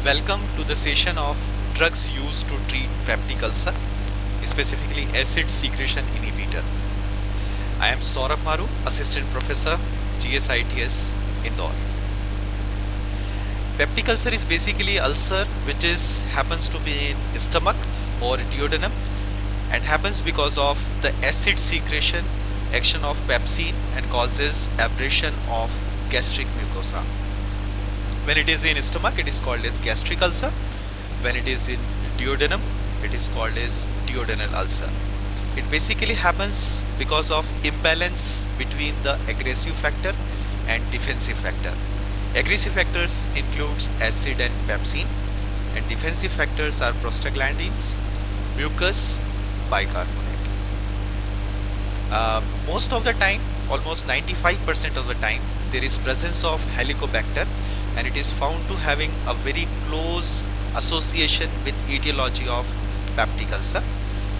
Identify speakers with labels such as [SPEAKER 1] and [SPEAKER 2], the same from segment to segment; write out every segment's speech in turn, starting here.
[SPEAKER 1] Welcome to the session of drugs used to treat peptic ulcer, specifically acid secretion inhibitor. I am Saurabh Maru, Assistant Professor, GSITS, Indore. Peptic ulcer is basically ulcer which happens to be in stomach or duodenum and happens because of the acid secretion action of pepsin and causes abrasion of gastric mucosa. When it is in stomach, it is called as gastric ulcer. When it is in duodenum, it is called as duodenal ulcer. It basically happens because of imbalance between the aggressive factor and defensive factor. Aggressive factors includes acid and pepsin, and defensive factors are prostaglandins, mucus, bicarbonate. Most of the time, almost 95% of the time, there is presence of Helicobacter, and it is found to having a very close association with etiology of peptic ulcer.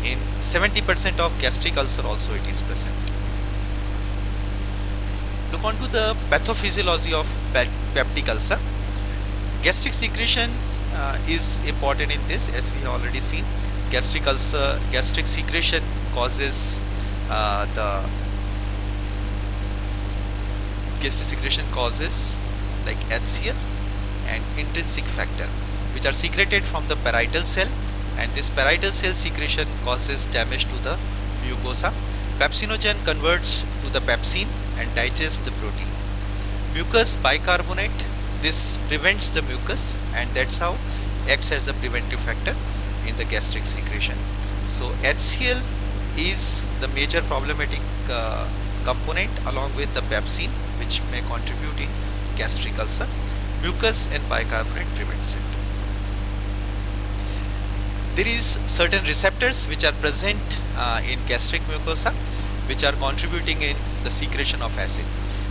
[SPEAKER 1] In 70% of gastric ulcer also it is present. Look on to the pathophysiology of peptic ulcer. Gastric secretion is important in this, as we have already seen. Gastric secretion causes like HCl and intrinsic factor, which are secreted from the parietal cell, and this parietal cell secretion causes damage to the mucosa. Pepsinogen converts to the pepsin and digests the protein. Mucus bicarbonate, this prevents the mucus, and that's how acts as a preventive factor in the gastric secretion. So HCl is the major problematic component along with the pepsin, which may contribute in gastric ulcer. Mucus and bicarbonate prevents it. There is certain receptors which are present in gastric mucosa, which are contributing in the secretion of acid.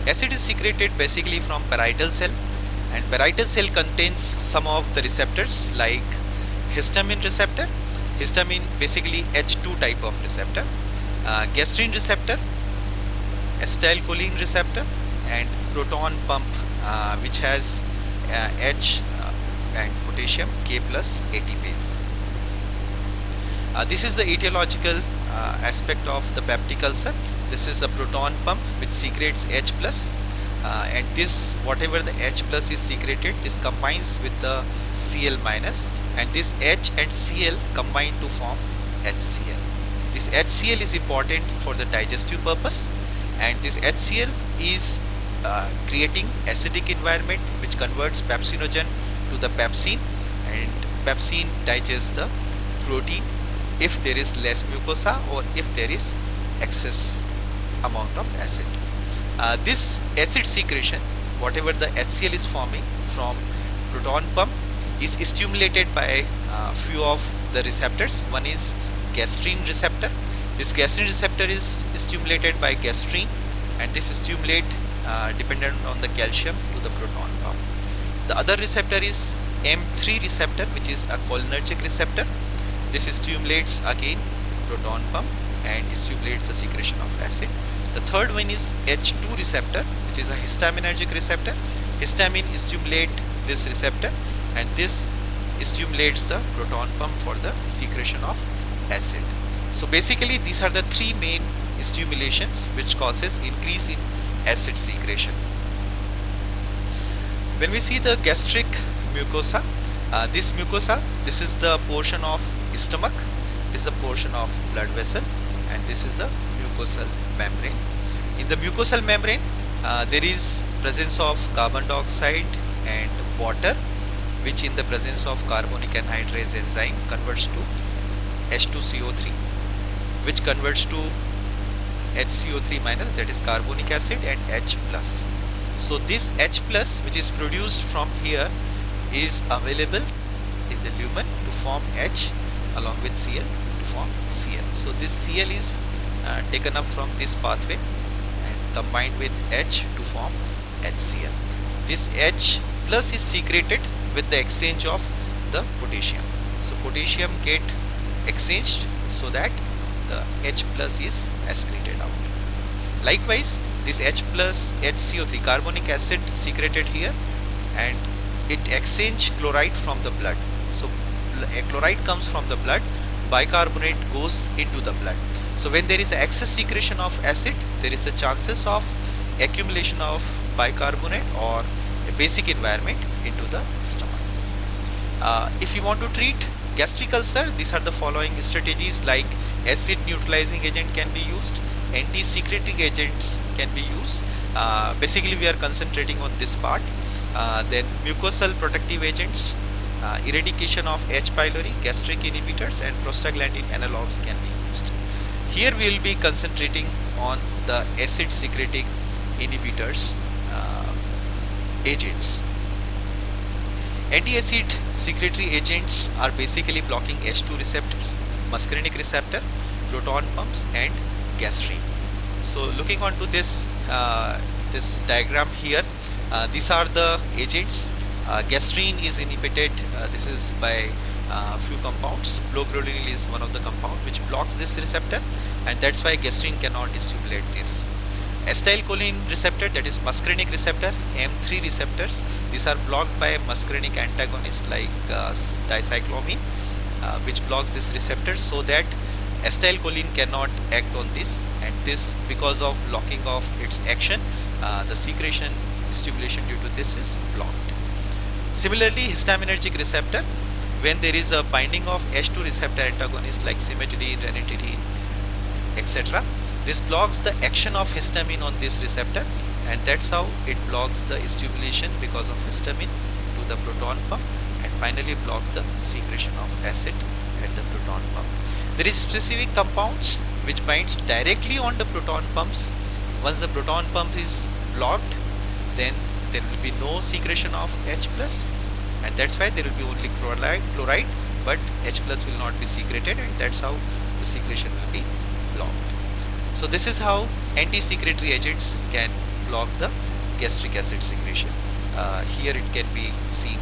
[SPEAKER 1] Acid is secreted basically from parietal cell, and parietal cell contains some of the receptors like histamine receptor. Histamine basically H2 type of receptor, gastrin receptor, acetylcholine receptor, and proton pump which has H and potassium K plus ATPase. This is the etiological aspect of the peptic ulcer. This is a proton pump which secretes H plus, and this whatever the H plus is secreted, this combines with the Cl minus, and this H and Cl combine to form HCl. This HCl is important for the digestive purpose, and this HCl is creating acidic environment which converts pepsinogen to the pepsin, and pepsin digests the protein if there is less mucosa or if there is excess amount of acid. This acid secretion, whatever the HCl is forming from proton pump, is stimulated by few of the receptors. One is gastrin receptor. This gastrin receptor is stimulated by gastrin, and this stimulate dependent on the calcium to the proton pump. The other receptor is M3 receptor, which is a cholinergic receptor. This stimulates again proton pump and stimulates the secretion of acid. The third one is H2 receptor, which is a histaminergic receptor. Histamine stimulates this receptor, and this stimulates the proton pump for the secretion of acid. So basically these are the three main stimulations which causes increase in acid secretion. When we see the gastric mucosa, this is the portion of stomach, this is the portion of blood vessel, and this is the mucosal membrane. In the mucosal membrane, there is presence of carbon dioxide and water, which in the presence of carbonic anhydrase enzyme converts to H2CO3, which converts to HCO3 minus, that is carbonic acid, and H plus. So this H plus which is produced from here is available in the lumen to form H along with Cl to form Cl. So this Cl is taken up from this pathway and combined with H to form HCl. This H plus is secreted with the exchange of the potassium. So potassium get exchanged so that the H plus is excreted out. Likewise, this H plus HCO3 carbonic acid secreted here, and it exchange chloride from the blood. So a chloride comes from the blood, bicarbonate goes into the blood. So when there is excess secretion of acid, there is a chances of accumulation of bicarbonate or a basic environment into the stomach. If you want to treat gastric ulcer, these are the following strategies, like acid neutralizing agent can be used, anti-secretory agents can be used. Basically we are concentrating on this part. Then mucosal protective agents, eradication of H. pylori, gastric inhibitors and prostaglandin analogs can be used. Here we will be concentrating on the acid secreting inhibitors agents. Anti-acid secretory agents are basically blocking H2 receptors, muscarinic receptor, proton pumps and gastrin. So looking onto this this diagram here, these are the agents. Gastrin is inhibited, this is by few compounds. Blogrelin is one of the compound which blocks this receptor, and that's why gastrin cannot stimulate this. Acetylcholine receptor, that is muscarinic receptor, M3 receptors, these are blocked by muscarinic antagonist like dicyclomine, which blocks this receptor, so that acetylcholine cannot act on this, and this, because of blocking of its action, the secretion stimulation due to this is blocked. Similarly, histaminergic receptor, when there is a binding of H2 receptor antagonist like cimetidine, ranitidine, etc., this blocks the action of histamine on this receptor, and that's how it blocks the stimulation because of histamine to the proton pump, and finally block the secretion of acid at the proton pump. There is specific compounds which binds directly on the proton pumps. Once the proton pump is blocked, then there will be no secretion of H plus, and that's why there will be only chloride, but H plus will not be secreted, and that's how the secretion will be blocked. So this is how anti-secretory agents can block the gastric acid secretion. Here it can be seen